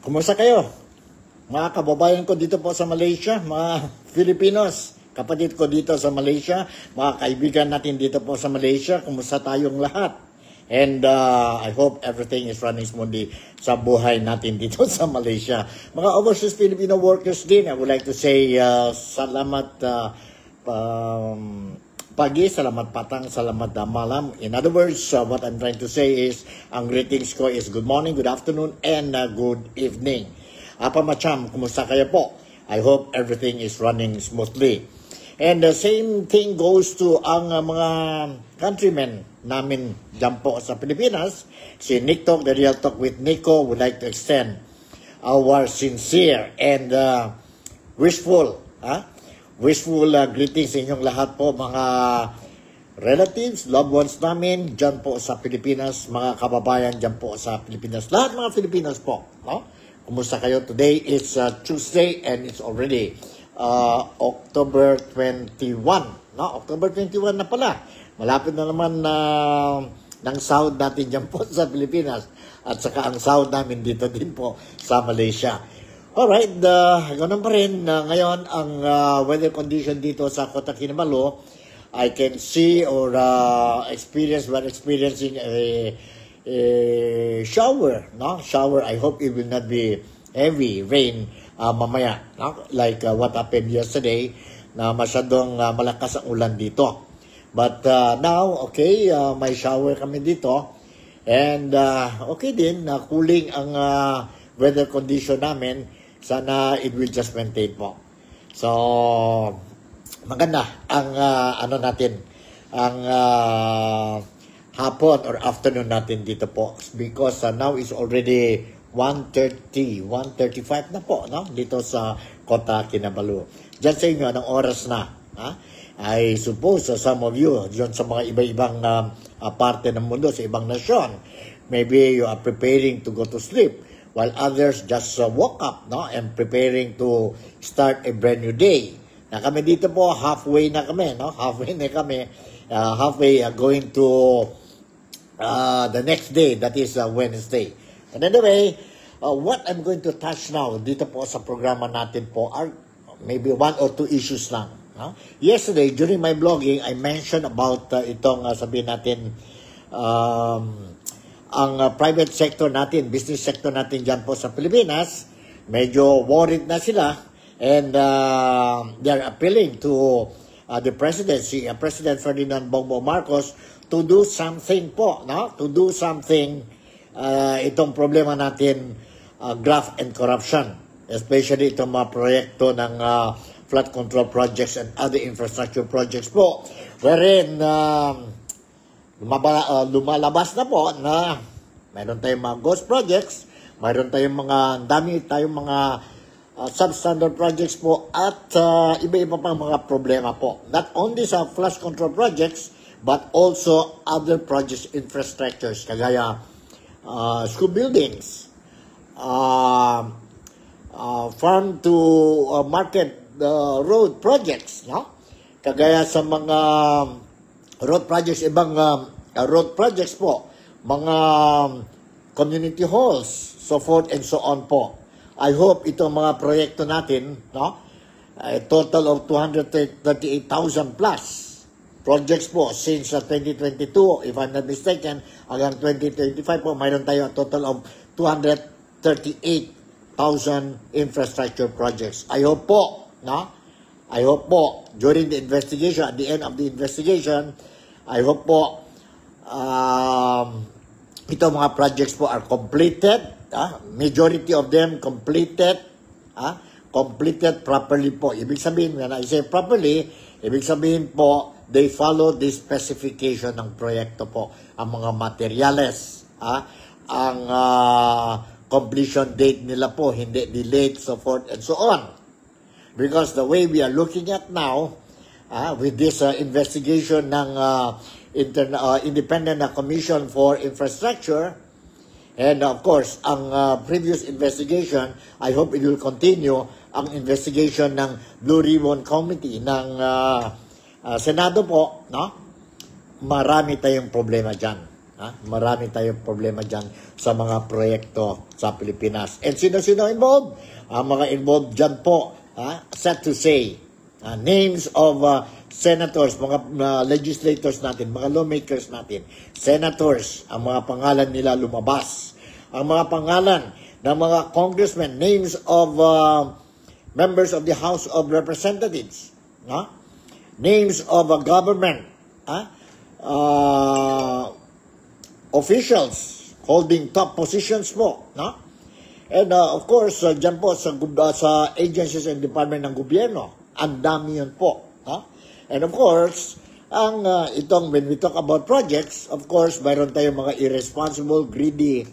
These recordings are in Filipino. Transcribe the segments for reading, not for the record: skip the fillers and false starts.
Kumusta kayo? Mga kababayan ko dito po sa Malaysia, mga Filipinos, kapatid ko dito sa Malaysia, mga kaibigan natin dito po sa Malaysia, kumusta tayong lahat? And I hope everything is running smoothly sa buhay natin dito sa Malaysia. Mga overseas Filipino workers din, I would like to say salamat pagi, salamat patang, salamat malam. In other words, what I'm trying to say is, ang greetings ko is good morning, good afternoon, and good evening. Apa macam, kumusta kayo po? I hope everything is running smoothly. And the same thing goes to ang mga countrymen namin dyan po sa Pilipinas. Si Nick Talk, The Real Talk with Nico, would like to extend our sincere and wishful greetings sa inyong lahat po, mga relatives, loved ones namin dyan po sa Pilipinas, mga kababayan dyan po sa Pilipinas. Lahat mga Filipinos po, no? Kumusta kayo? Today is Tuesday and it's already October 21. No? October 21 na pala. Malapit na naman ng sahod natin dyan po sa Pilipinas at saka ang sahod namin dito din po sa Malaysia. Alright, ganun pa rin. Ngayon, ang weather condition dito sa Kota Kinabalu, I can see or we're experiencing a shower, no? Shower. I hope it will not be heavy rain mamaya, no? Like what happened yesterday, na masyadong malakas ang ulan dito. But now, okay, may shower kami dito. And okay din, cooling ang weather condition namin. Sana it will just maintain po. So, maganda ang ang hapon or afternoon natin dito po, because now is already 1:35 na po, no? Dito sa Kota Kinabalu. Diyan sa inyo, anong oras na? I suppose some of you, diyan sa mga iba-ibang parte ng mundo, sa ibang nasyon, maybe you are preparing to go to sleep, while others just woke up, no? And preparing to start a brand new day. Na kami dito po, halfway na kami, no? Halfway going to the next day, that is Wednesday. And anyway, what I'm going to touch now dito po sa programa natin po are maybe one or two issues lang. No? Yesterday, during my blogging, I mentioned about itong sabihin natin, ang private sector natin, business sector natin dyan po sa Pilipinas, medyo worried na sila, and they're appealing to the presidency, President Ferdinand Bongbong Marcos, to do something po, no? To do something itong problema natin, graft and corruption, especially itong mga proyekto ng flood control projects and other infrastructure projects po, wherein lumalabas na po na mayroon tayong mga ghost projects, mayroon tayong mga substandard projects po, at iba-iba pang mga problema po. Not only sa flood control projects, but also other projects, infrastructures, kagaya school buildings, farm to market road projects, no? Kagaya sa mga road projects, ibang road projects po, mga community halls, so forth and so on po. I hope itong mga proyekto natin, no? A total of 238,000 plus projects po since 2022, if I'm not mistaken, hanggang 2025 po, mayroon tayo a total of 238,000 infrastructure projects. I hope po, no? I hope po, during the investigation, at the end of the investigation, I hope po, itong mga projects po are completed, majority of them completed, completed properly po. Ibig sabihin, when I say properly, ibig sabihin po, they follow the specification ng proyekto po. Ang mga materyales, ang completion date nila po, hindi delayed, so forth and so on. Because the way we are looking at now, with this investigation ng Independent Commission for Infrastructure, and of course, ang previous investigation, I hope it will continue, ang investigation ng Blue Ribbon Committee ng Senado po, no? Marami tayong problema dyan. Marami tayong problema dyan sa mga proyekto sa Pilipinas. And sino-sino involved? Ang mga involved dyan po, sad to say, names of senators, mga legislators natin, mga lawmakers natin, senators, ang mga pangalan nila lumabas. Ang mga pangalan ng mga congressmen, names of members of the House of Representatives, names of a government, officials holding top positions po, and of course, dyan po sa agencies and department ng gobyerno, ang dami yun po. And of course, when we talk about projects, of course, mayroon tayong mga irresponsible, greedy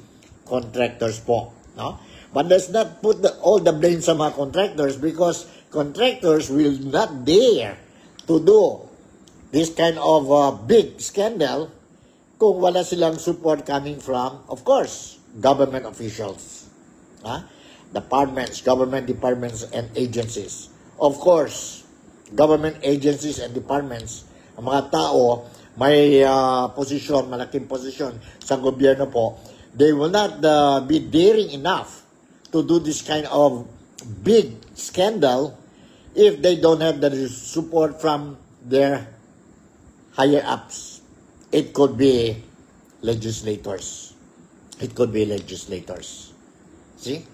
contractors po. But let's not put all the blame sa mga contractors, because contractors will not dare to do this kind of big scandal kung wala silang support coming from, of course, government officials, departments, government departments and agencies. Of course, government agencies and departments, ang mga tao may posisyon, malaking posisyon sa gobyerno po, they will not be daring enough to do this kind of big scandal if they don't have the support from their higher-ups. It could be legislators. It could be legislators. See?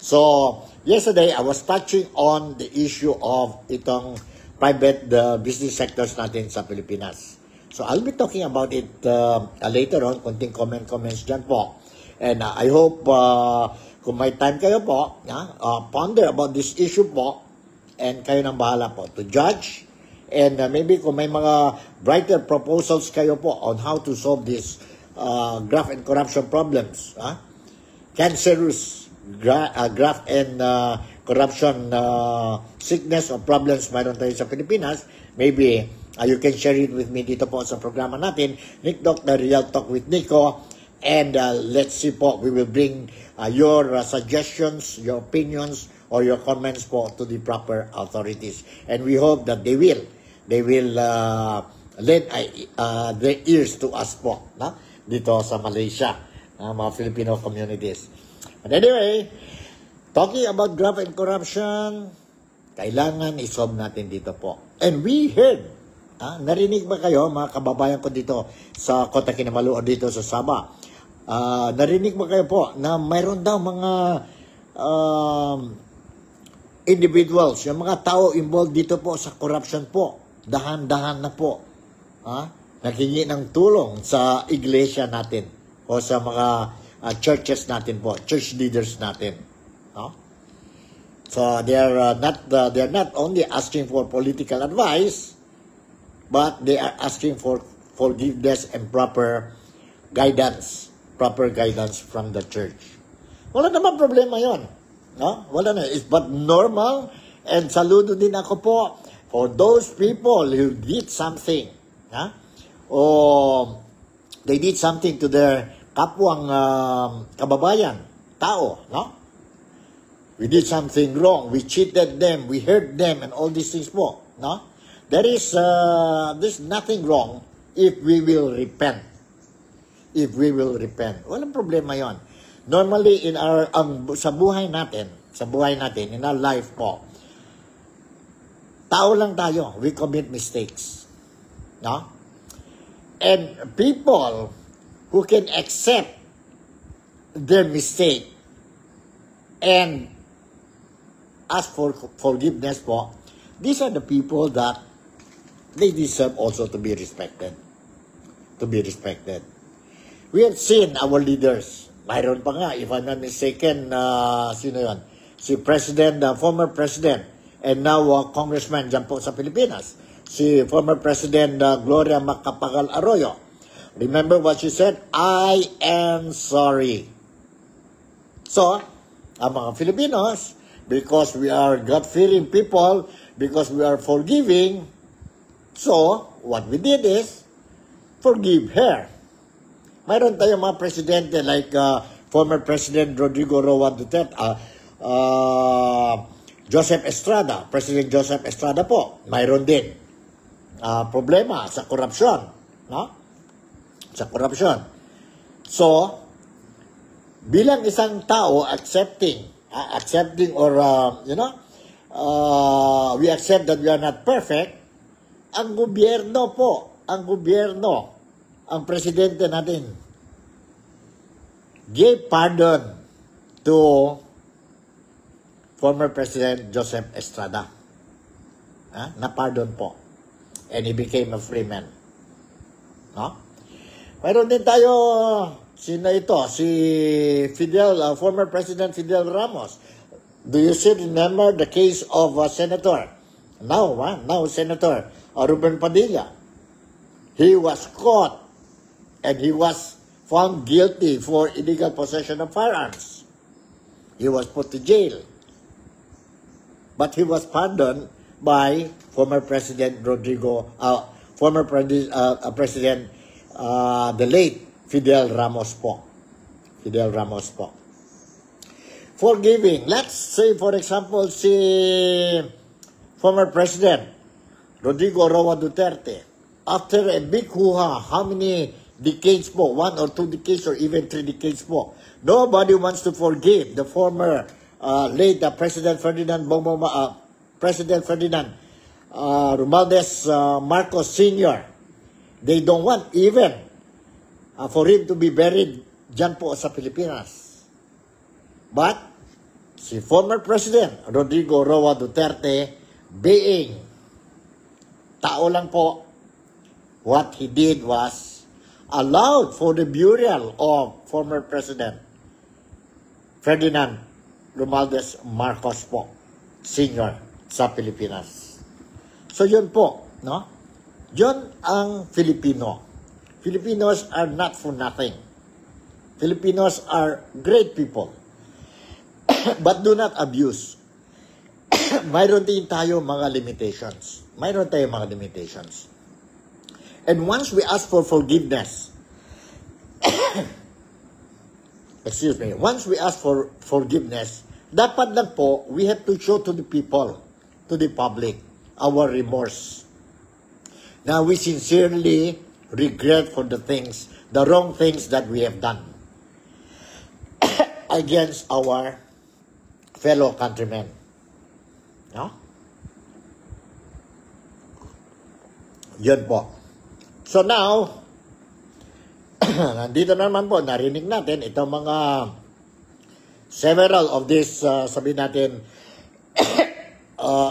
So, yesterday, I was touching on the issue of itong private business sectors natin sa Pilipinas. So, I'll be talking about it later on, konting comments dyan po. And I hope kung may time kayo po, ponder about this issue po, and kayo nang bahala po to judge. And maybe kung may mga brighter proposals kayo po on how to solve this graft and corruption problems, cancerous graft and corruption sickness or problems mayroon tayo sa Pilipinas, maybe you can share it with me dito po sa programa natin, Nick Doc, The Real Talk with Nico, and let's see po, we will bring your suggestions, your opinions, or your comments po to the proper authorities. And we hope that they will lend their ears to us po, dito sa Malaysia, mga Filipino communities. But anyway, talking about graft and corruption, kailangan isolve natin dito po. And we heard, narinig ba kayo, mga kababayan ko dito sa Kota Kinabalu o dito sa Sabah, narinig ba kayo po na mayroon daw mga individuals, yung mga tao involved dito po sa corruption po, dahan-dahan na po, naghingi ng tulong sa iglesia natin o sa mga churches natin po, church leaders natin. So they're not only asking for political advice, but they are asking for forgiveness and proper guidance from the church. Wala naman problema yon. Wala na. It's but normal, and saludo din ako po for those people who did something. O they did something to their kapwang kababayan, tao. We did something wrong. We cheated them. We hurt them and all these things po. There's nothing wrong if we will repent. If we will repent. Walang problema yon. Normally, sa buhay natin, in our life po, tao lang tayo. We commit mistakes. And people who can accept their mistake and ask for forgiveness po, these are the people that they deserve also to be respected. We have seen our leaders. Mayroon pa nga, if I'm not mistaken, sino yun? Si President, former President, and now Congressman dyan po sa Pilipinas. Si former President Gloria Macapagal Arroyo. Remember what she said? I am sorry. So, ang mga Filipinos, because we are God-fearing people, because we are forgiving, so, what we did is, forgive her. Mayroon tayong mga presidente like former President Rodrigo Roa Duterte, Joseph Estrada, President Joseph Estrada po, mayroon din problema sa korupsyon. sa korupsyon. So, bilang isang tao accepting or, we accept that we are not perfect, ang gobyerno, ang presidente natin, gave pardon to former President Joseph Estrada. Na-pardon po. And he became a free man. No? Mayroon din tayo, sino ito? Si former President Fidel Ramos. Do you still remember the case of Senator? Now Senator Ruben Padilla. He was caught and he was found guilty for illegal possession of firearms. He was put to jail. But he was pardoned by former President President, the late Fidel Ramos po. Forgiving. Let's say, for example, si former President Rodrigo Roa Duterte. After a big hoo-ha, how many decades po? 1 or 2 decades or even 3 decades po. Nobody wants to forgive the former late President Ferdinand Romualdez Marcos Sr. They don't want even for him to be buried dyan po sa Pilipinas. But si former President Rodrigo Roa Duterte, being tao lang po, what he did was allowed for the burial of former President Ferdinand Romualdez Marcos po, Sr. sa Pilipinas. So yun po, no? Yun ang Filipino. Filipinos are not for nothing. Filipinos are great people. But do not abuse. Mayroon din tayo mga limitations. And once we ask for forgiveness, once we ask for forgiveness, dapat lang po, we have to show to the people, to the public, our remorse. Now, we sincerely regret for the wrong things that we have done against our fellow countrymen. No? Yun po. So now, nandito naman po, narinig natin itong mga several of these, sabihin natin,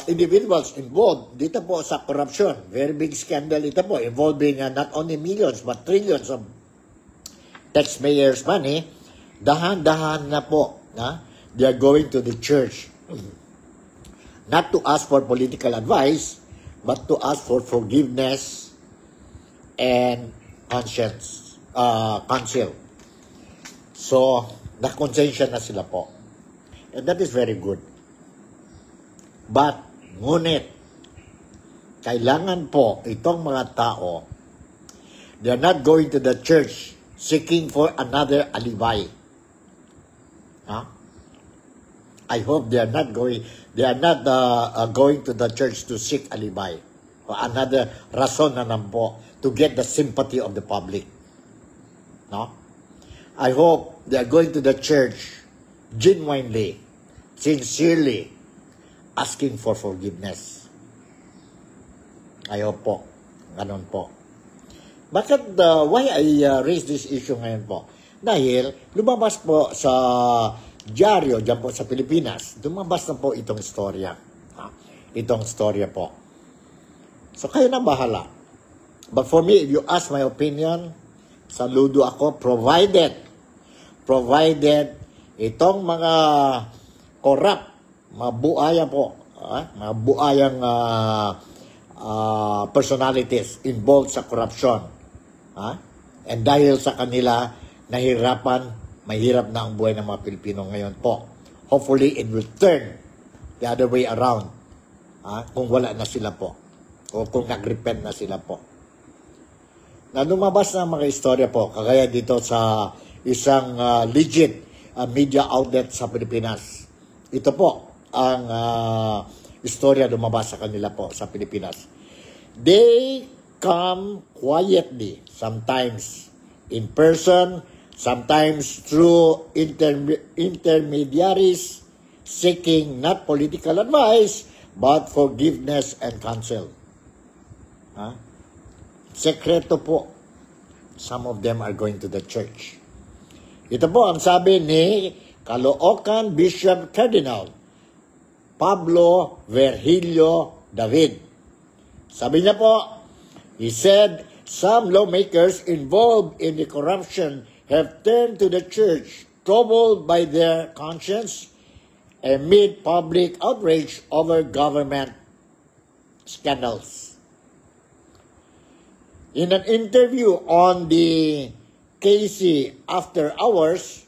individuals involved dito po sa corruption. Very big scandal ito po, involving not only millions but trillions of taxpayers' money. Dahan-dahan na po, they are going to the church. Not to ask for political advice, but to ask for forgiveness and counsel. So, nakonsensya na sila po. And that is very good. But, ngunit, kailangan po itong mga tao, they are not going to the church seeking for another alibi. I hope they are not going to the church to seek alibi or another rason na po to get the sympathy of the public. No? I hope they are going to the church genuinely, sincerely, asking for forgiveness. I hope po. Ganon po. Bakit, why I raise this issue ngayon po? Dahil, lumabas po sa dyaryo, dyan po sa Pilipinas, lumabas na po itong storya. Itong storya po. So, kayo na bahala. But for me, if you ask my opinion, saludo ako, provided itong mga corrupt, mabuaya po, mabuayang personalities involved sa corruption. And dahil sa kanila, mahirap na ang buhay ng mga Pilipino ngayon po. Hopefully, it will turn the other way around. Kung wala na sila po. O kung nag-repent na sila po. Na lumabas na mga istorya po, kagaya dito sa isang legit media outlet sa Pilipinas. Ito po ang istorya lumabas sa kanila po sa Pilipinas. They come quietly sometimes in person, sometimes through intermediaries seeking not political advice, but forgiveness and counsel. Sekreto po. Some of them are going to the church. Ito po ang sabi ni Caloocan Bishop Cardinal Pablo Virgilio David. Sabi niya po, he said, some lawmakers involved in the corruption have turned to the church, troubled by their conscience, amid public outrage over government scandals. In an interview on the KC After Hours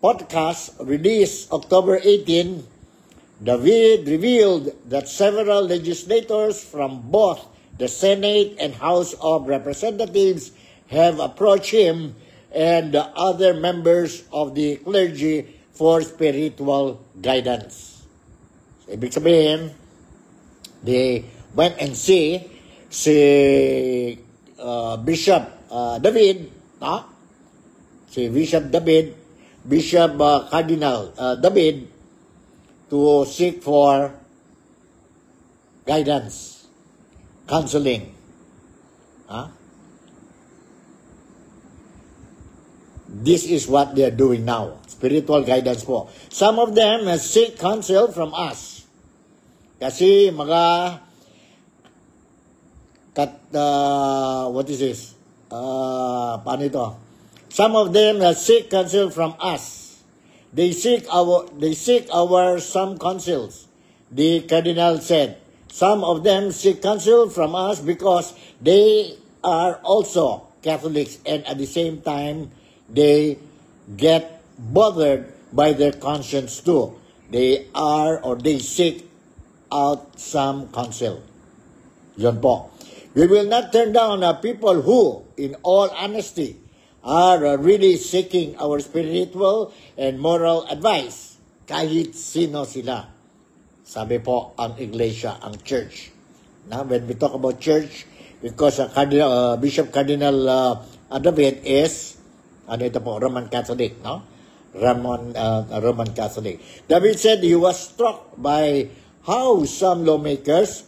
podcast released October 18, David revealed that several legislators from both the Senate and House of Representatives have approached him and the other members of the clergy for spiritual guidance. So, ibig sabihin, they went and see si Bishop David, si Bishop David, Bishop Cardinal David, to seek for guidance, counseling. This is what they are doing now. Spiritual guidance po. Some of them have seek counsel from us. Kasi mga what is this? Paano ito? Some of them have seek counsel from us. They seek our some counsels. The cardinal said, some of them seek counsel from us because they are also Catholics, and at the same time they get bothered by their conscience too. They seek out some counsel. Yun po. We will not turn down people who, in all honesty, are really seeking our spiritual and moral advice, kahit sino sila. Sabi po ang iglesia, ang church. Now, when we talk about church, because Bishop Cardinal David is, ito po, Roman Catholic, no? Roman Catholic. David said he was struck by how some lawmakers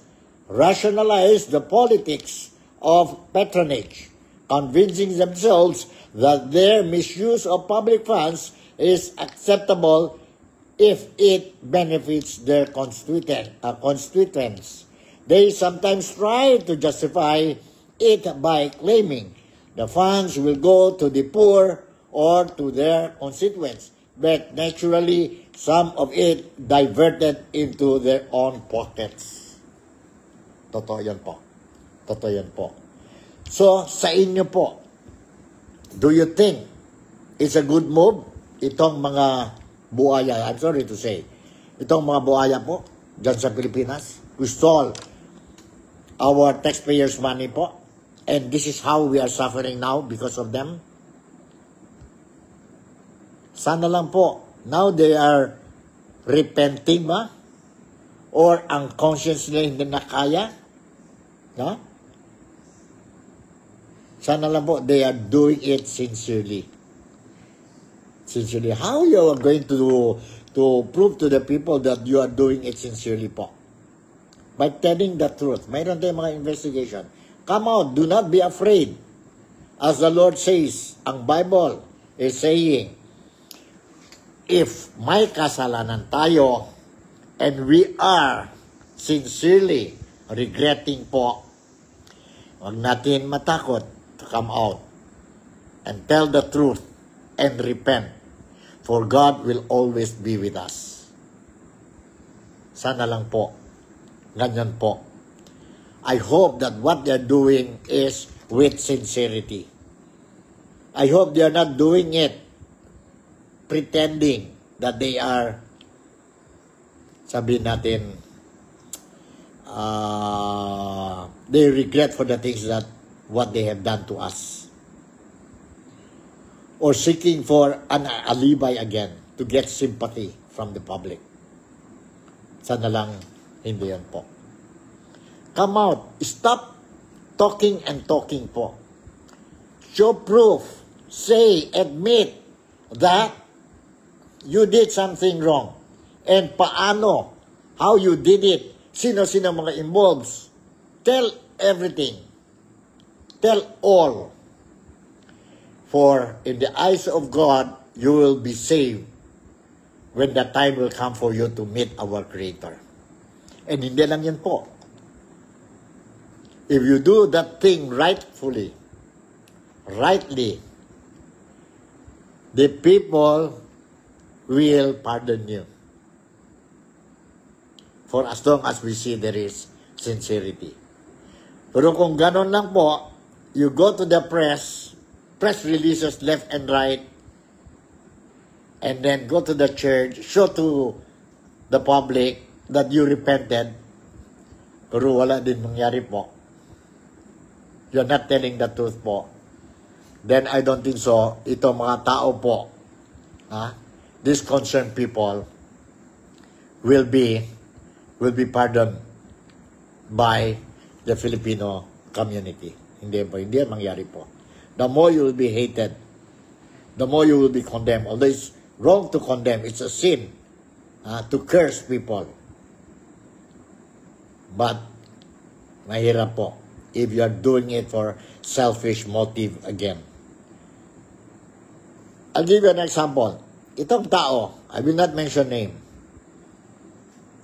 rationalize the politics of patronage, convincing themselves that their misuse of public funds is acceptable if it benefits their constituents. They sometimes try to justify it by claiming the funds will go to the poor or to their constituents, but naturally, some of it diverted into their own pockets. Totoo yan po. Totoo yan po. So, sa inyo po, do you think it's a good move? Itong mga buhaya, I'm sorry to say, itong mga buhaya po, dyan sa Pilipinas, who stole our taxpayers' money po, and this is how we are suffering now because of them. Sana lang po, now they are repenting ba? Or ang conscience nila hindi na kaya? No? Sana lang po, they are doing it sincerely. Sincerely. How you are going to prove to the people that you are doing it sincerely po? By telling the truth. Mayroon tayong mga investigation. Come out, do not be afraid. As the Lord says, ang Bible is saying, if may kasalanan tayo, and we are sincerely regretting po, huwag natin matakot to come out and tell the truth and repent, for God will always be with us. Sana lang po, ganyan po. I hope that what they're doing is with sincerity. I hope they're not doing it pretending that they are, sabihin natin, they regret for the things that what they have done to us, or seeking for an alibi again to get sympathy from the public. Sana lang hindi yan po. Come out, stop talking and talking po. show proof, say, admit that you did something wrong. And paano, how you did it, sino-sino mga involved. Tell everything. Tell all. For in the eyes of God, you will be saved when the time will come for you to meet our Creator. And hindi lang yan po. If you do that thing rightly, the people will pardon you. For as long as we see there is sincerity. Pero kung ganon lang po, you go to the press releases left and right, and then go to the church, show to the public that you repented, pero wala din mangyari po. You're not telling the truth po. Then I don't think so. Ito mga tao po, these concerned people will be pardoned by the Filipino community. Hindi po, hindi mangyari po. The more you will be hated, the more you will be condemned. Although it's wrong to condemn, it's a sin to curse people. But mahirap po if you are doing it for selfish motive again. I'll give you an example. Itong tao, I will not mention name,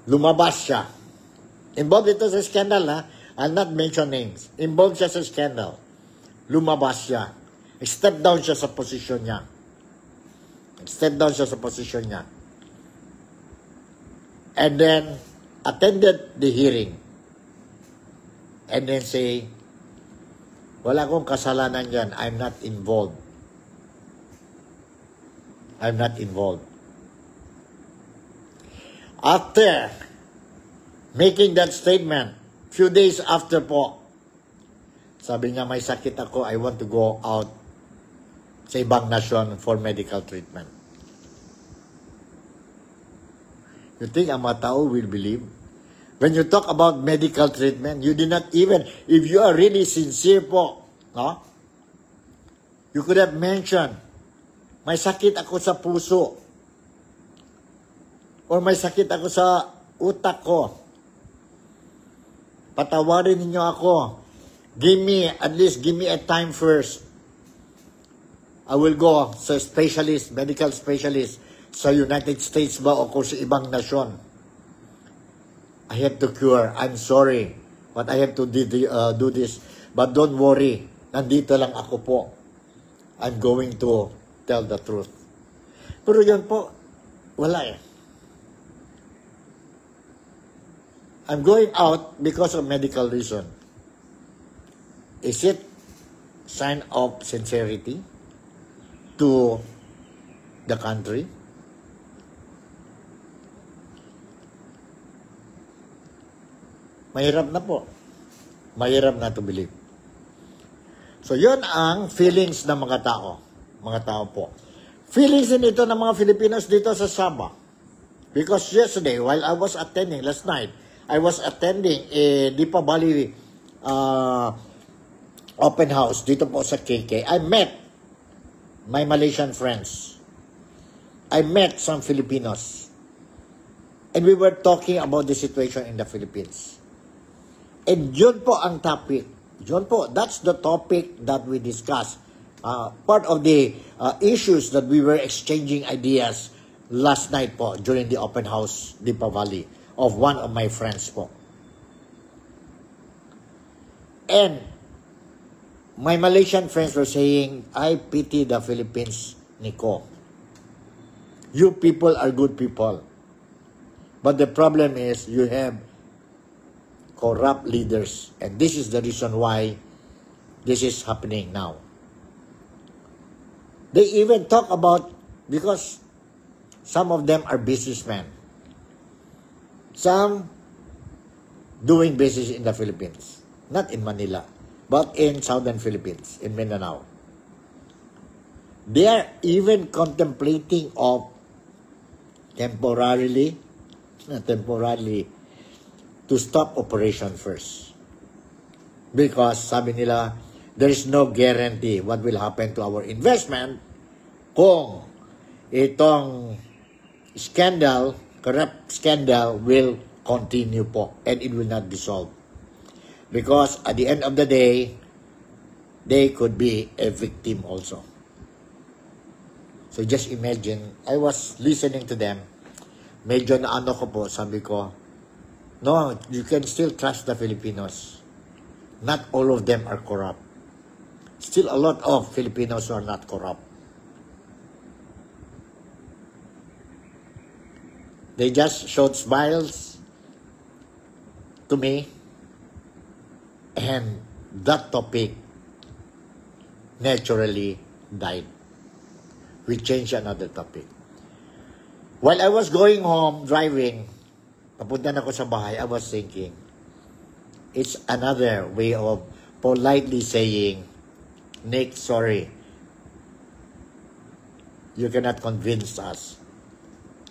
lumabas siya. Involved ito sa scandal, I'll not mention names. Involved siya sa scandal. Lumabas siya. Step down siya sa posisyon niya. And then, attended the hearing. And then say, wala akong kasalanan yan. I'm not involved. After making that statement, few days after po, sabi niya, may sakit ako, I want to go out sa ibang nasyon for medical treatment. You think ang mga tao will believe? When you talk about medical treatment, you did not even, if you are really sincere po, you could have mentioned, may sakit ako sa puso, or may sakit ako sa utak ko. Patawarin ninyo ako. At least give me a time first. I will go sa specialist, medical specialist, sa United States ba o kung sa ibang nasyon. I have to cure. I'm sorry, but I have to do this. But don't worry, nandito lang ako po. I'm going to tell the truth. Pero yan po, wala eh. I'm going out because of medical reason. Is it sign of sincerity to the country? Mahirap na po. Mahirap na to believe. So, yun ang feelings ng mga tao. Mga tao po. Feelings din ito ng mga Filipinos dito sa Sabah. Because yesterday, while I was attending, last night, I was attending a Lipa Valley open house dito po sa KK. I met my Malaysian friends. I met some Filipinos. And we were talking about the situation in the Philippines. And yun po ang topic. Yun po, that's the topic that we discussed. Part of the issues that we were exchanging ideas last night po during the open house Lipa Valley of one of my friends po. And my Malaysian friends were saying, I pity the Philippines, Nico. You people are good people. But the problem is you have corrupt leaders. And this is the reason why this is happening now. They even talk about, because some of them are businessmen. Some doing business in the Philippines. Not in Manila, but in southern Philippines, in Mindanao. They are even contemplating of temporarily to stop operation first. Because sabi nila, there is no guarantee what will happen to our investment kung itong scandal, corrupt scandal will continue po and it will not dissolve. Because at the end of the day, they could be a victim also. So just imagine, I was listening to them, medyo na ano ko po, sabi ko, no, you can still trust the Filipinos. Not all of them are corrupt. Still a lot of Filipinos who are not corrupt. They just showed smiles to me, and that topic naturally died. We changed another topic. While I was going home, driving, papunta na ako sa bahay, I was thinking, it's another way of politely saying, Nick, sorry, you cannot convince us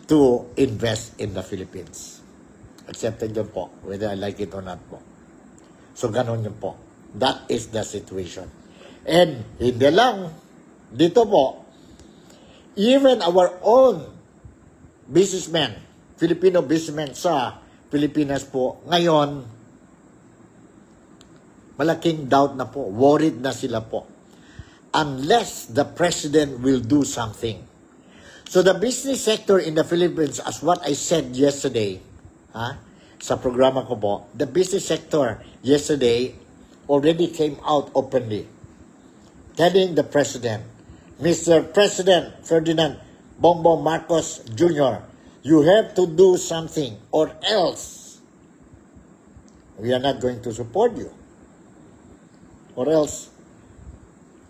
to invest in the Philippines. Accepted yun po, whether I like it or not po. So, ganun yun po. That is the situation. And, hindi lang, dito po, even our own businessmen, Filipino businessmen sa Pilipinas po, ngayon, malaking doubt na po, worried na sila po. Unless the president will do something. So the business sector in the Philippines, as what I said yesterday, sa programa ko po, the business sector yesterday already came out openly, telling the president, Mr. President Ferdinand Bongbong Marcos Jr., you have to do something or else we are not going to support you. Or else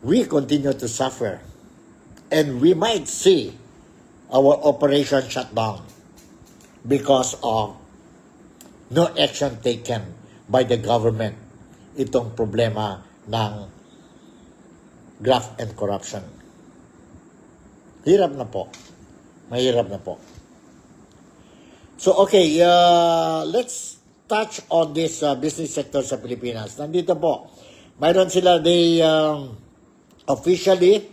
we continue to suffer and we might see our operation shut down because of no action taken by the government itong problema ng graft and corruption. Hirap na po. Mahirap na po. So, okay, let's touch on this business sector sa Pilipinas. Nandito po, mayroon sila, they officially,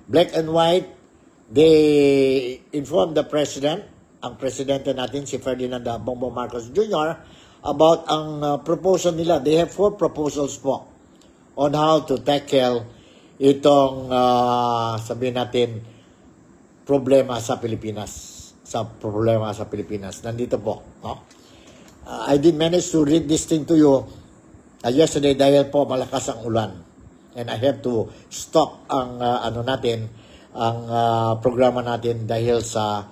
black and white, they informed the president, ang presidente natin, si Ferdinand Bongbong Marcos Jr., about ang proposal nila. They have 4 proposals po on how to tackle itong, sabihin natin, problema sa Pilipinas. Nandito po. No? I did manage to read this thing to you yesterday dahil po malakas ang ulan. And I have to stop ang programa natin dahil sa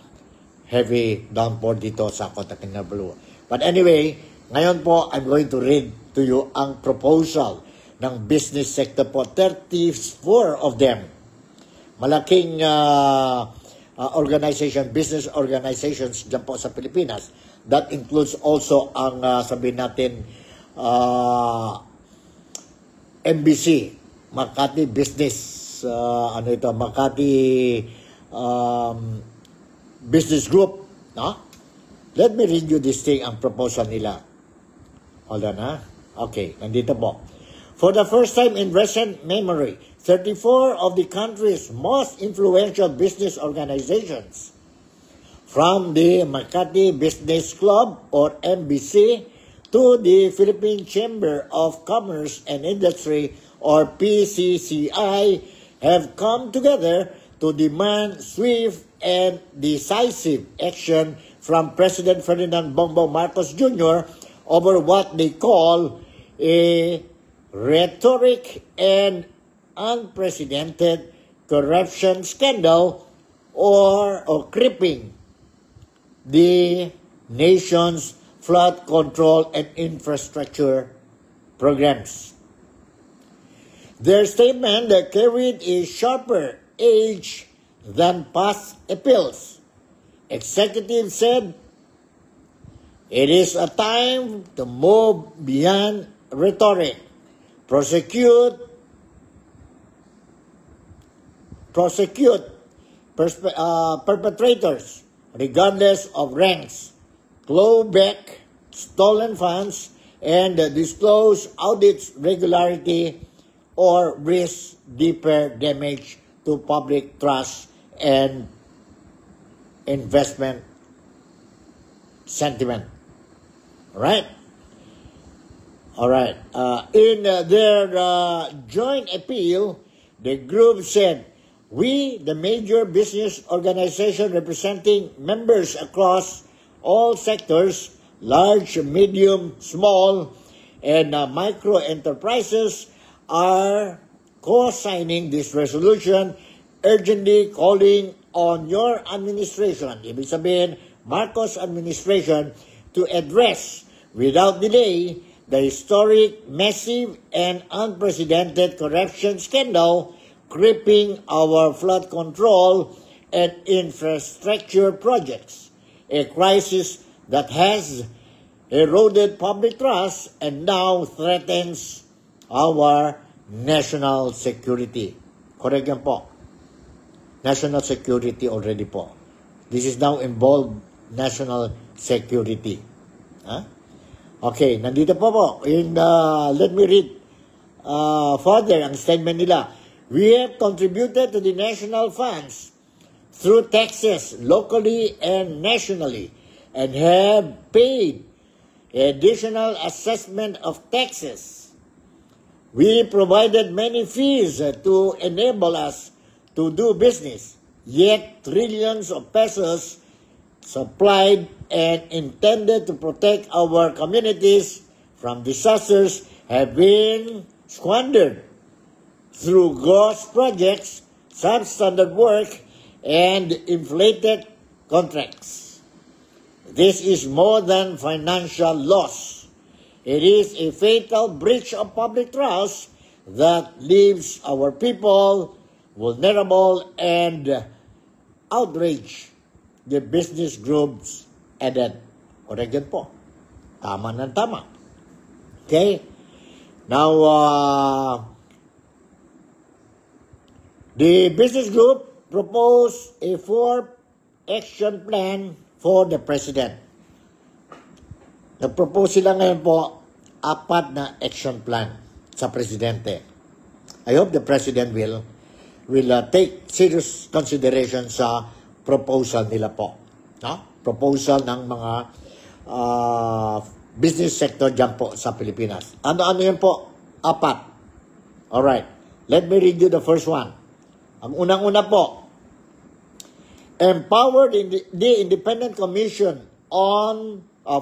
heavy downpour dito sa Kota Kinabalu. But anyway, ngayon po, I'm going to read to you ang proposal ng business sector po. 34 of them. Malaking organization, business organizations dyan po sa Pilipinas. That includes also ang sabihin natin MBC, Makati Business, Makati Business Group, no? Let me read you this thing, ang proposal nila. Hold on, Okay, nandito po. For the first time in recent memory, 34 of the country's most influential business organizations, from the Makati Business Club or MBC to the Philippine Chamber of Commerce and Industry or PCCI, have come together to demand swift and decisive action from President Ferdinand Bongbong Marcos Jr. over what they call a rhetoric and unprecedented corruption scandal or crippling the nation's flood control and infrastructure programs. Their statement carried a sharper edge than past appeals. Executive said, it is a time to move beyond rhetoric, prosecute perpetrators regardless of ranks, claw back stolen funds, and disclose audits regularity or risk deeper damage to public trust and investment sentiment. Right? All right. In their joint appeal, the group said, "We, the major business organization representing members across all sectors, large, medium, small, and micro enterprises, are co-signing this resolution, urgently calling on your administration," ibig sabihin, Marcos administration, "to address without delay the historic, massive, and unprecedented corruption scandal creeping our flood control and infrastructure projects, a crisis that has eroded public trust and now threatens our national security." Correct yan po. National security already po. This is now involved national security. Huh? Okay, nandito po. Let me read further ang statement nila. "We have contributed to the national funds through taxes locally and nationally and have paid additional assessment of taxes. We provided many fees to enable us to do business, yet trillions of pesos supplied and intended to protect our communities from disasters have been squandered through ghost projects, substandard work, and inflated contracts. This is more than financial loss. It is a fatal breach of public trust that leaves our people vulnerable and outraged," the business groups added. Correct yan po. Tama ng tama. Okay? Now, the business group proposed a 4-action plan for the President. Nag-propose sila ngayon po 4 na action plan sa Presidente. I hope the President will take serious consideration sa proposal nila po. No? Proposal ng mga business sector dyan po sa Pilipinas. Ano-ano yan po? 4. Alright. Let me read you the first one. Ang unang-una po, empower the Independent Commission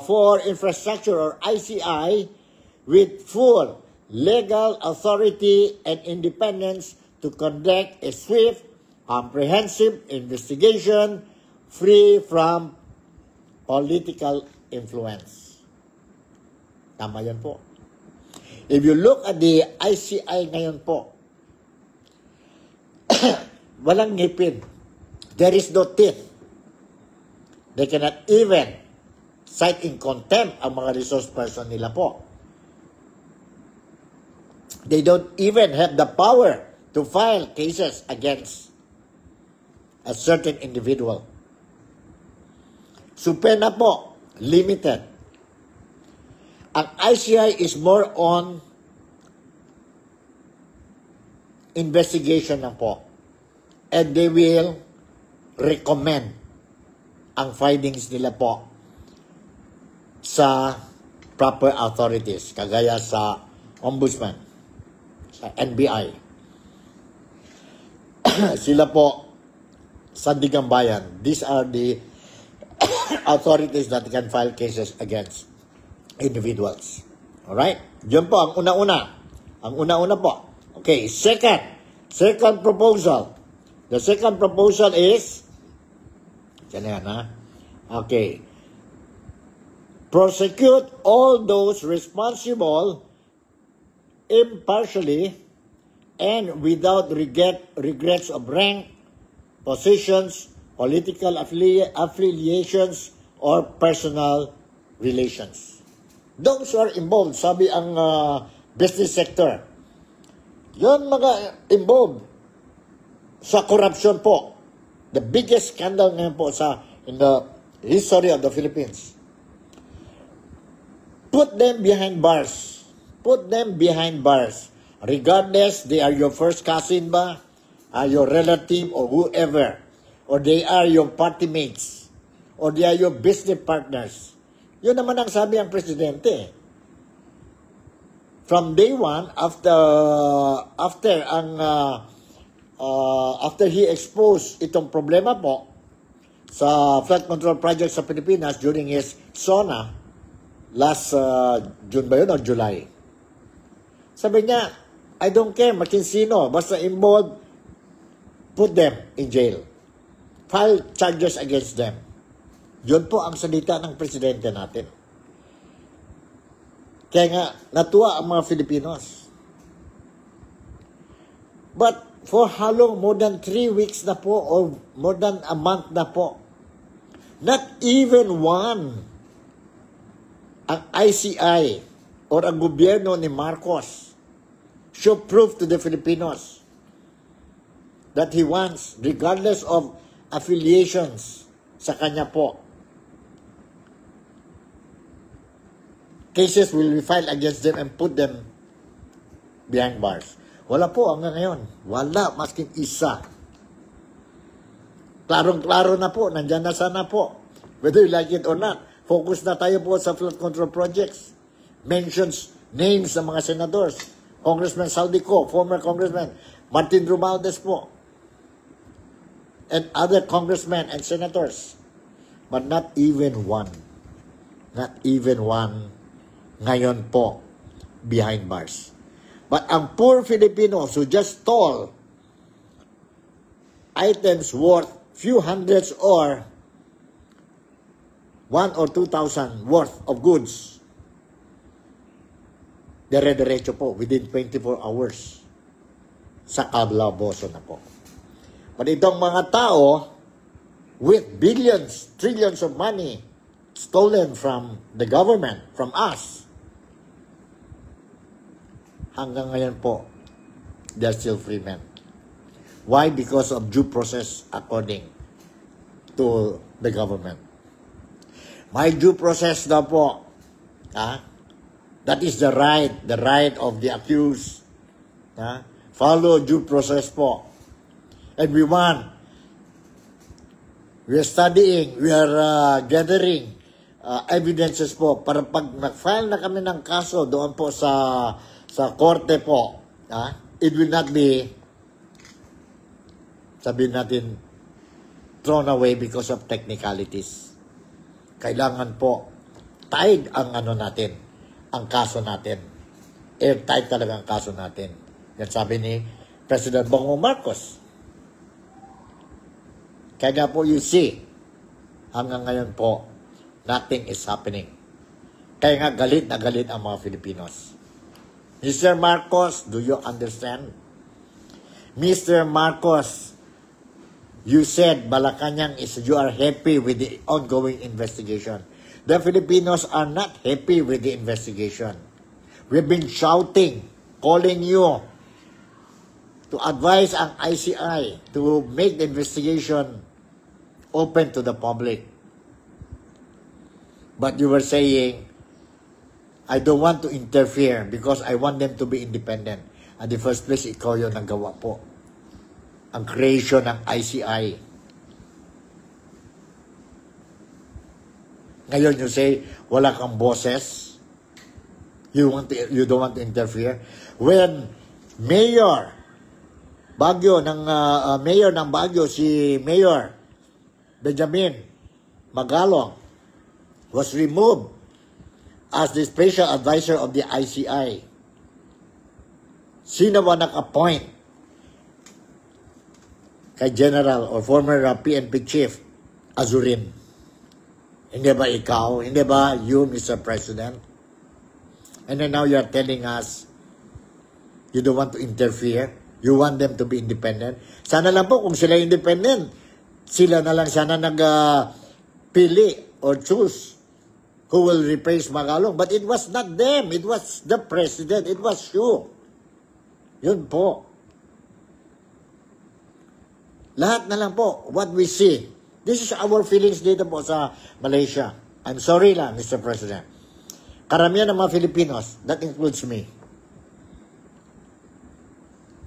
for Infrastructure or ICI with full legal authority and independence to conduct a swift, comprehensive investigation free from political influence. Tama yan po. If you look at the ICI ngayon po, walang ngipin. There is no teeth. They cannot even cite in contempt ang mga resource person nila po. They don't even have the power to file cases against a certain individual. Supena po, limited. Ang ICI is more on investigation na po. And they will recommend ang findings nila po sa proper authorities, kagaya sa Ombudsman, sa NBI. Sila po, Sandigang Bayan. These are the authorities that can file cases against individuals. Alright? Diyan po, ang una-una. Ang una-una po. Okay, second proposal. The second proposal is, yan ha? Okay. Prosecute all those responsible impartially and without regrets of rank, positions, political affiliations, or personal relations. Those who are involved, sabi ang business sector, yun mga involved sa corruption po. The biggest scandal ngayon po in the history of the Philippines. Put them behind bars. Put them behind bars. regardless, they are your first cousin ba, your relative or whoever, or they are your party mates, or they are your business partners. Yun naman ang sabi ang presidente. From day one, after he exposed itong problema po sa flood control project sa Pilipinas during his SONA last June ba yun o July? Sabi niya, I don't care makinsino, basta involved, put them in jail. File charges against them. Yun po ang salita ng presidente natin. Kaya nga, natuwa ang mga Filipinos. But for how long? More than 3 weeks na po or more than a month na po. Not even one ang ICI or ang gobyerno ni Marcos show proof to the Filipinos that he wants, regardless of affiliations sa kanya po, cases will be filed against them and put them behind bars. Wala po hanggang ngayon. Wala masking isa. Klarong-klaro na po. Nandyan na sana po. Whether you like it or not. Focus na tayo po sa flood control projects. Mentions names ng mga senadors. Congressman Saldico, former Congressman Martin Romualdez po. And other congressmen and senators. But not even one. Not even one ngayon po behind bars. But ang poor Filipinos who just stole items worth few hundreds or 1,000 or 2,000 worth of goods, dire-diretso po within 24 hours sa kablaboso na po. But itong mga tao with billions, trillions of money stolen from the government, from us, hanggang ngayon po, they're still free men. Why? Because of due process according to the government. My due process daw po, that is the right of the accused. Follow due process po. And we are studying, we are gathering evidences po para pag nag-file na kami ng kaso doon po sa korte po, it will not be, sabihin natin, thrown away because of technicalities. Kailangan po, tied ang natin, ang kaso natin. Airtight talaga ang kaso natin. Yan sabi ni President Bongbong Marcos. Kaya nga po, you see, hanggang ngayon po, nothing is happening. Kaya nga galit na galit ang mga Filipinos. Mr. Marcos, do you understand? Mr. Marcos, you said Malacanang you are happy with the ongoing investigation. The Filipinos are not happy with the investigation. We've been shouting, calling you to advise ang ICI to make the investigation open to the public. But you were saying, I don't want to interfere because I want them to be independent. At the first place, ikaw yung nagawa po. Ang creation ng ICI. Ngayon you say, wala kang boses. You don't want to interfere. When Mayor ng Baguio, si Mayor Benjamin Magalong was removed as the special advisor of the ICI. Sino ba nag-appoint kay General or former PNP Chief Azurin? Hindi ba ikaw? Hindi ba you, Mr. President? And then now you are telling us you don't want to interfere. You want them to be independent. Sana lang po kung sila independent, sila na lang sana nag-pili or choose who will replace Magalong. But it was not them. It was the President. It was you. Yun po. Lahat na lang po. What we see. This is our feelings dito po sa Malaysia. I'm sorry lang, Mr. President. Karamihan ng mga Filipinos, that includes me,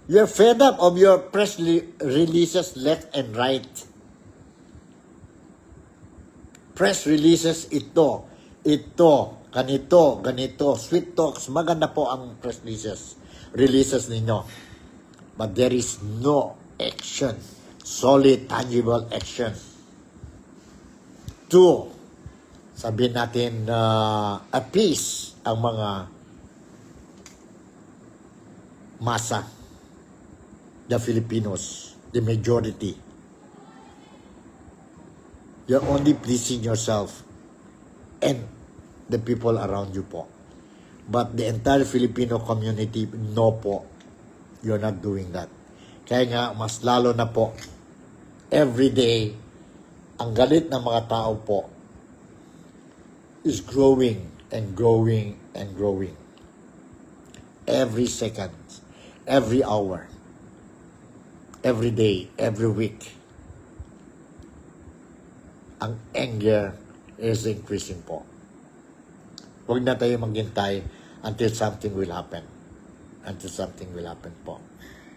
You're fed up of your press releases left and right. Press releases ito, ganito, sweet talks, maganda po ang press releases ninyo. But there is no action, solid, tangible action. 2, sabihin natin appease ang mga masa, the Filipinos, the majority. You're only pleasing yourself and the people around you po. But the entire Filipino community, no po. You're not doing that. Kaya nga, mas lalo na po, every day, ang galit ng mga tao po is growing and growing and growing. Every second, every hour, every day, every week, ang anger is increasing po. Huwag na tayo maghintay until something will happen. Until something will happen po.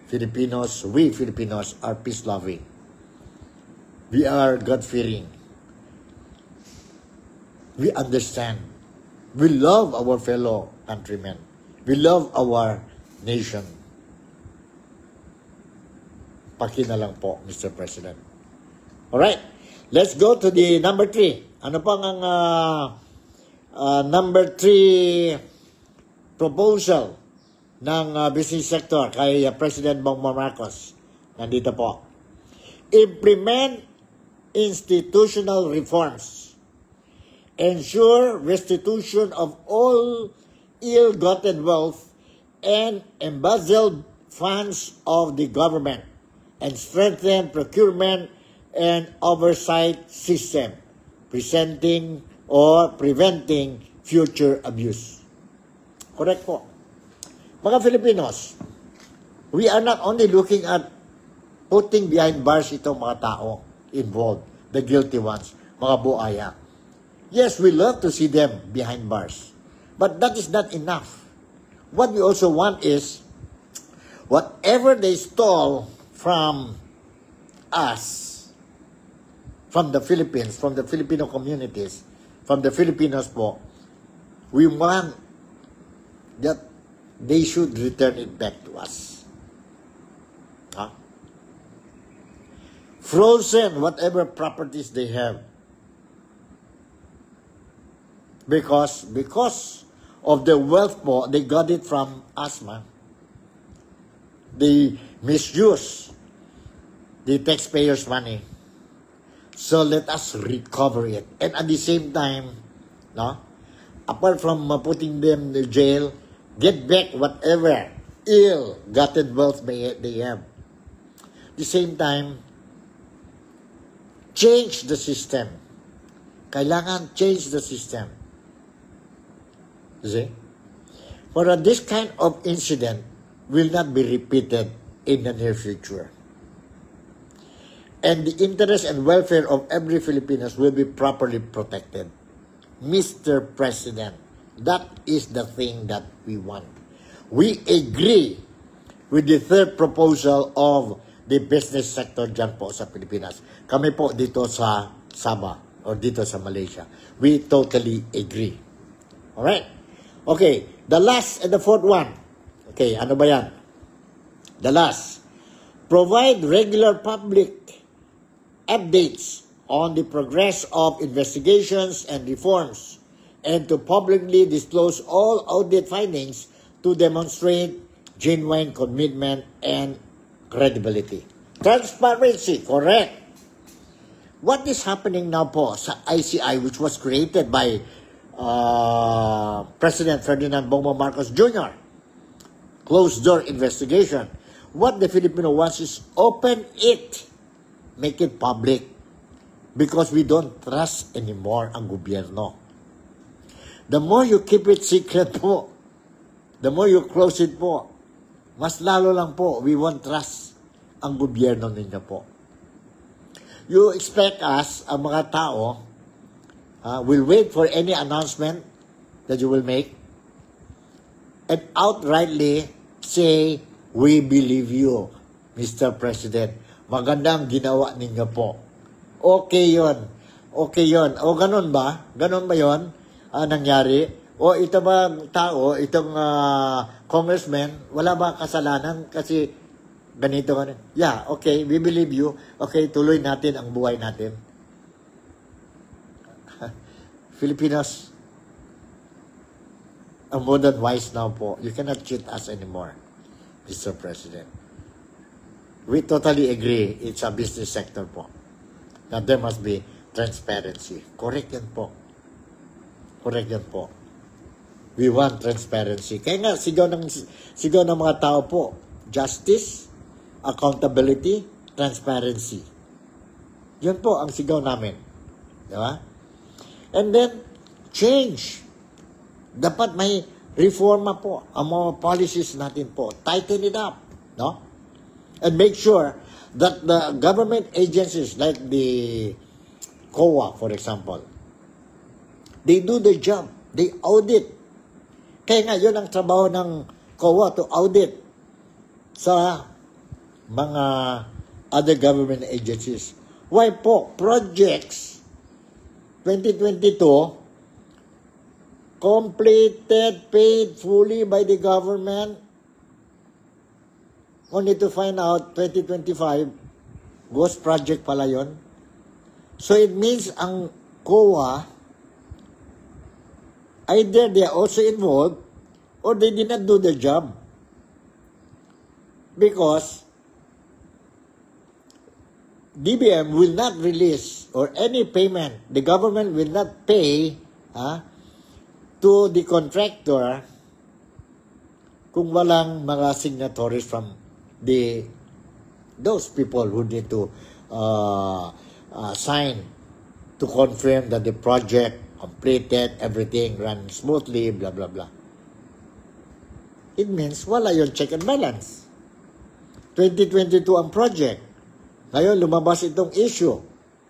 Filipinos, we Filipinos are peace-loving. We are God-fearing. We understand. We love our fellow countrymen. We love our nation. Paki na lang po, Mr. President. Alright, let's go to the number 3. Ano pang ang number 3 proposal ng business sector kay President Bongbong Marcos? Nandito po. Implement institutional reforms. Ensure restitution of all ill-gotten wealth and embezzled funds of the government, and strengthen procurement and oversight system, preventing future abuse. Correct po. Mga Filipinos, we are not only looking at putting behind bars itong mga tao involved, the guilty ones, mga buaya. Yes, we love to see them behind bars. But that is not enough. What we also want is, whatever they stole from us, from the Philippines, from the Filipino communities, from the Filipinos po, we want that they should return it back to us. Huh? Frozen whatever properties they have. Because of the wealth po, they got it from us, man. They misuse the taxpayers' money. So let us recover it. And at the same time, no, apart from putting them in jail, get back whatever ill-gotten wealth they have. At the same time, change the system. Kailangan change the system. You see? For this kind of incident will not be repeated in the near future. And the interest and welfare of every Filipinos will be properly protected. Mr. President, that is the thing that we want. We agree with the third proposal of the business sector dyan po sa Pilipinas. Kami po dito sa Sabah or dito sa Malaysia. We totally agree. Alright? Okay, the last and the fourth one. Okay, ano ba yan? The last. Provide regular public updates on the progress of investigations and reforms, and to publicly disclose all audit findings to demonstrate genuine commitment and credibility. Transparency, correct. What is happening now po sa ICI, which was created by President Ferdinand Bongbong Marcos Jr., closed door investigation. What the Filipino wants is open it, make it public, because we don't trust anymore ang gobyerno. The more you keep it secret po, the more you close it po, mas lalo lang po, we won't trust ang gobyerno ninyo po. You expect us, ang mga tao, will wait for any announcement that you will make and outrightly say We believe you, Mr. President. Magandang ginawa ninyo po. Okay yon. Okay yon. O ganun ba? Ganun ba yon? Nangyari? O ito ba tao, itong congressman, wala ba kasalanan kasi ganito ka? Yeah, okay, we believe you. Okay, tuloy natin ang buhay natin. Filipinos, are more than wise now po. You cannot cheat us anymore, Mr. President. We totally agree it's a business sector po. Now there must be transparency. Correct yan po. Correct yan po. We want transparency. Kaya nga, sigaw ng mga tao po, justice, accountability, transparency. Yun po ang sigaw namin. Di ba? And then, change. Dapat may reforma po ang mga policies natin po. Tighten it up. No? And make sure that the government agencies like the COA, for example, they do the job. They audit. Kaya nga, yun ang trabaho ng COA to audit sa mga other government agencies. Why po? Projects 2022 completed, paid fully by the government, only to find out 2025 ghost project pala yun. So it means ang COA, either they are also involved or they did not do the job. Because DBM will not release or any payment, the government will not pay to the contractor kung walang mga signatories from those people who need to sign to confirm that the project completed, everything ran smoothly, blah, blah, blah. It means wala yung check and balance. 2022 ang project. Ngayon, lumabas itong issue.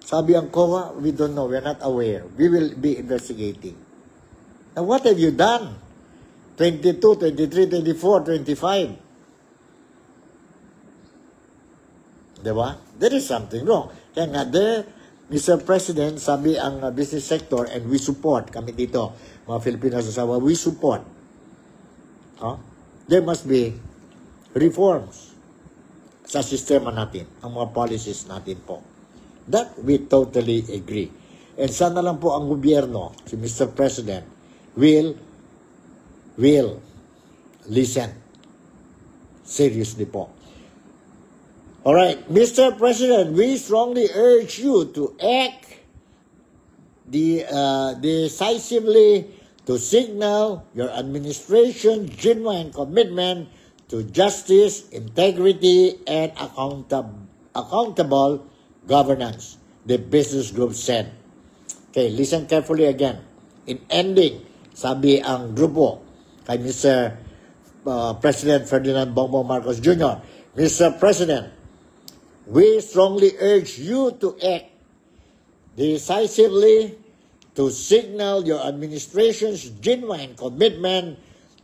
Sabi ang COA, we don't know, we're not aware. We will be investigating. Now, what have you done? 22, 23, 24, 25. Diba? There is something wrong. Kaya nga, Mr. President, sabi ang business sector, and we support, kami dito, mga Filipinos asawa, we support. There must be reforms sa sistema natin, ang mga policies natin po. That we totally agree. And sana lang po ang gobyerno, si Mr. President, will listen. Seriously po. Alright, Mr. President, we strongly urge you to act decisively to signal your administration's genuine commitment to justice, integrity, and accountable governance, the business group said. Okay, listen carefully again. In ending, sabi ang grupo kay Mr. President Ferdinand Bongbong Marcos Jr., Mr. President, we strongly urge you to act decisively to signal your administration's genuine commitment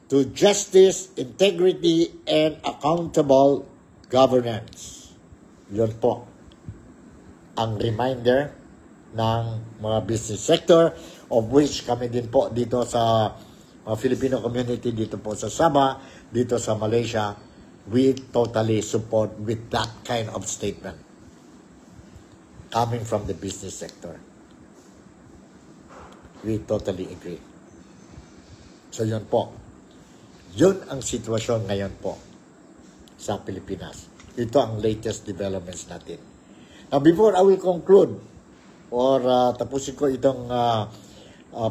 to justice, integrity, and accountable governance. Yun po ang reminder ng mga business sector, of which kami din po dito sa Filipino community, dito po sa Sabah, dito sa Malaysia, we totally support with that kind of statement coming from the business sector. We totally agree. So yun po. Yun ang sitwasyon ngayon po sa Pilipinas. Ito ang latest developments natin. Now, before I will conclude or tapusin ko itong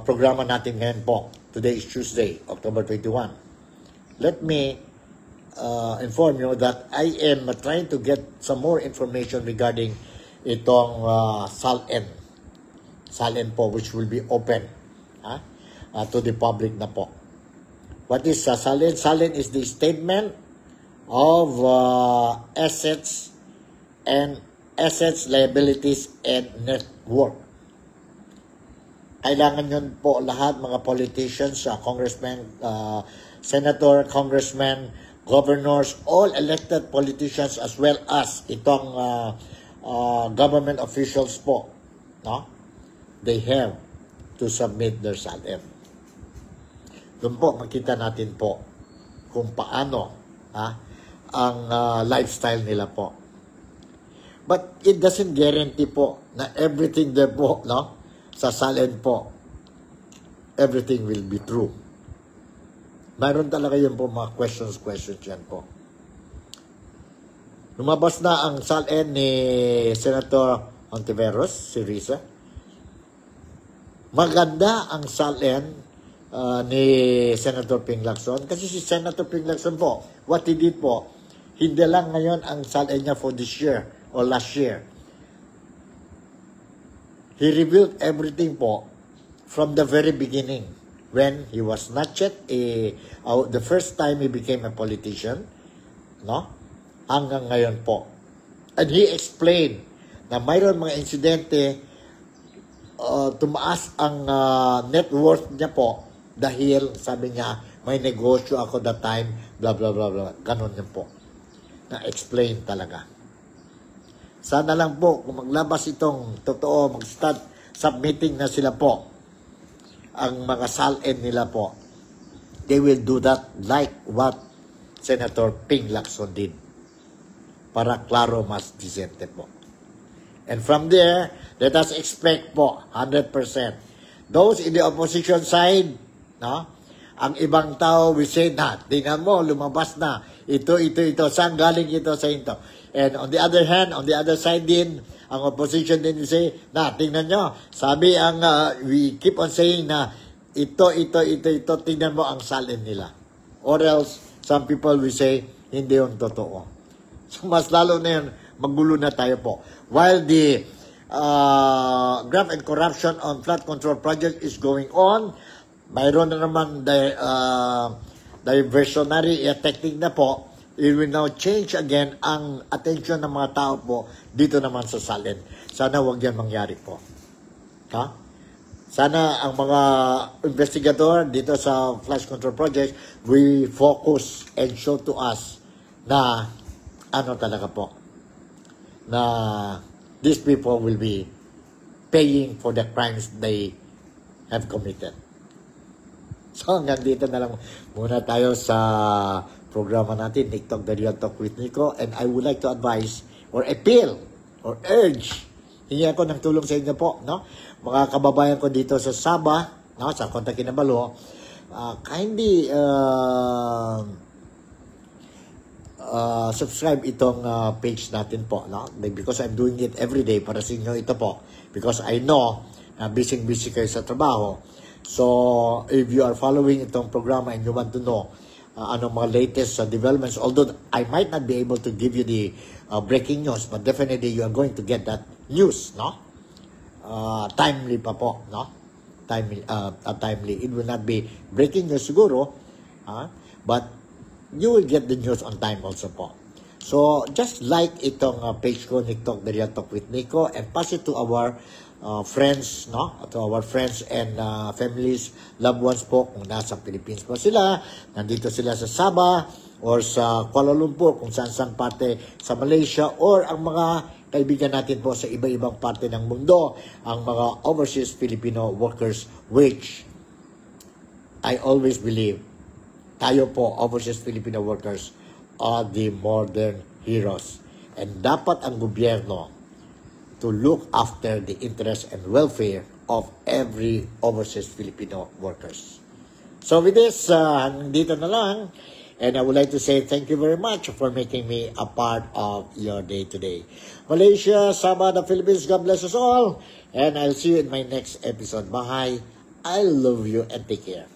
programa natin ngayon po. Today is Tuesday, October 21. Let me inform you that I am trying to get some more information regarding itong SALN po, which will be open to the public na po. What is SALN? SALN is the statement of assets, liabilities, and net worth. Kailangan yun po lahat, mga politicians, congressmen, senator, congressmen, governors, all elected politicians as well as itong government officials po, no? They have to submit their SALN. Doon po makita natin po kung paano ang lifestyle nila po. But it doesn't guarantee po na everything there po, no? Sa SALN po, everything will be true. Mayroon talaga yun po mga questions yan po. Lumabas na ang SALN ni Senator Ontiveros, si Risa. Maganda ang SALN ni Senator Ping Lacson. Kasi si Senator Ping Lacson po, what he did po, hindi lang ngayon ang SALN niya for this year or last year. He revealed everything po from the very beginning when he was not yet the first time he became a politician, no? Hanggang ngayon po. And he explained na mayroon mga insidente, tumaas ang net worth niya po dahil sabi niya may negosyo ako that time, blah blah blah blah. Ganon niya po. Na-explain talaga. Sana lang po kung maglabas itong totoo, mag-start submitting na sila po ang mga SALN nila po. They will do that like what Senator Ping Lacson did. Para klaro mas decente po. And from there, let us expect po 100%. Those in the opposition side, no? Ang ibang tao will say na, tingnan mo, lumabas na. Ito. Saan galing ito sa ito? And on the other hand, on the other side din, ang opposition din will say, na, tingnan nyo. Sabi ang, we keep on saying na, ito, tingnan mo ang SALN nila. Or else, some people will say, hindi yung totoo. So, mas lalo na yun, magulo na tayo po. While the graft and corruption on flood control project is going on, mayroon na naman diversionary technique na po. It will now change again ang attention ng mga tao po dito naman sa SALN. Sana wag yan mangyari po. Sana ang mga investigador dito sa flood control project will focus and show to us na ano talaga po, na these people will be paying for the crimes they have committed. So hanggang dito na lang muna tayo sa programa natin, TikTok, The Real Talk with Nico. And I would like to advise or appeal or urge, hingi ako ng tulong sa inyo po, no? Mga kababayan ko dito sa Sabah, no? Sa Kota Kinabalu, kindly subscribe itong page natin po, no? Because I'm doing it every day para sa inyo ito po. Because I know na busy kayo sa trabaho. So, if you are following itong programa and you want to know anong mga latest developments, although I might not be able to give you the breaking news, but definitely you are going to get that news, no? Timely pa po, no? Timely. It will not be breaking news siguro, but you will get the news on time also po. So, just like itong page ko, TikTok, The Real Talk with Nico, and pass it to our friends, no? To our friends and families, loved ones po, kung nasa Philippines po sila, nandito sila sa Sabah, or sa Kuala Lumpur, kung saan parte sa Malaysia, or ang mga kaibigan natin po sa iba-ibang parte ng mundo, ang mga overseas Filipino workers, which I always believe, tayo po, overseas Filipino workers, are the modern heroes. And dapat ang gobyerno to look after the interest and welfare of every overseas Filipino workers. So with this, dito na lang. And I would like to say thank you very much for making me a part of your day today. Malaysia, Sabah, the Philippines, God bless us all. And I'll see you in my next episode. Bye. I love you and take care.